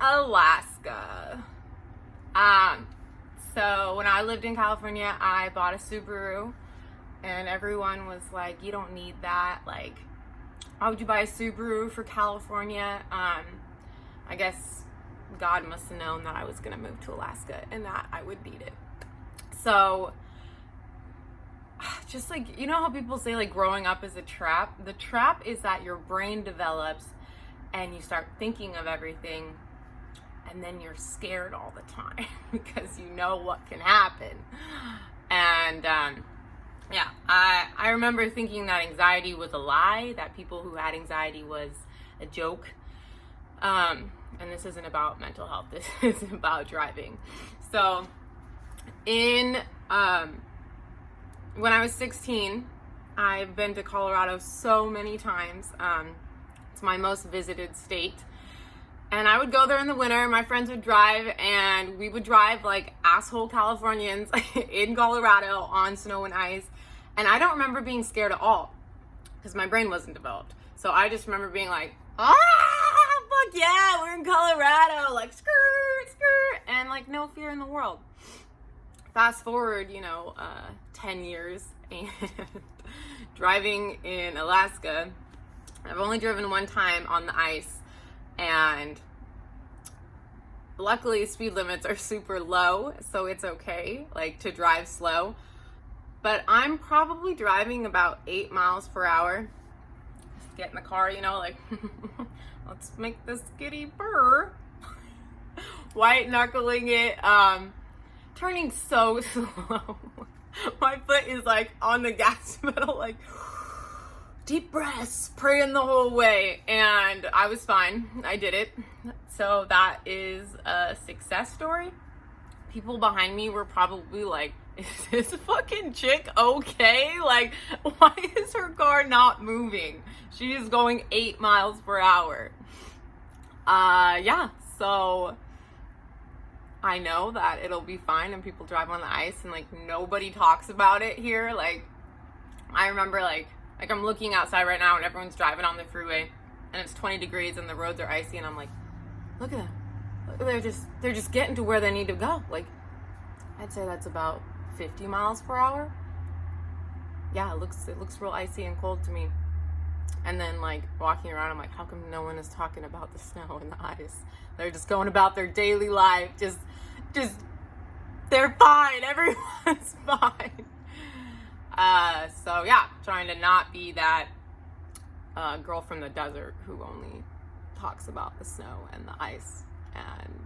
Alaska. So when I lived in California, I bought a Subaru, and everyone was like, you don't need that. Like, why would you buy a Subaru for California? I guess God must have known that I was going to move to Alaska and that I would need it. So, just like, you know how people say, like, growing up is a trap? The trap is that your brain develops and you start thinking of everything, and then you're scared all the time because you know what can happen. And yeah, I remember thinking that anxiety was a lie, that people who had anxiety was a joke. And this isn't about mental health, this is about driving. So when I was 16, I've been to Colorado so many times. It's my most visited state. And I would go there in the winter, my friends would drive, and we would drive like asshole Californians in Colorado on snow and ice. And I don't remember being scared at all because my brain wasn't developed. So I just remember being like, fuck yeah, we're in Colorado, like skirt, and like no fear in the world. Fast forward, 10 years and driving in Alaska. I've only driven one time on the ice, and luckily speed limits are super low, so it's okay, like, to drive slow. But I'm probably driving about 8 miles per hour. Just get in the car, like, let's make this giddy purr. White knuckling it, turning so slow. My foot is like on the gas pedal, like deep breaths, praying the whole way, and I was fine. I did it. So that is a success story. People behind me were probably like, is this fucking chick okay? Like, why is her car not moving? She is going 8 miles per hour. So I know that it'll be fine and people drive on the ice and like nobody talks about it here. Like, I remember like I'm looking outside right now and everyone's driving on the freeway and it's 20 degrees and the roads are icy, and I'm like, look at that. They're just getting to where they need to go. Like, I'd say that's about 50 miles per hour. Yeah, it looks real icy and cold to me. And then like walking around, I'm like, how come no one is talking about the snow and the ice? They're just going about their daily life. Just they're fine. Everyone's fine. So yeah, trying to not be that girl from the desert who only talks about the snow and the ice and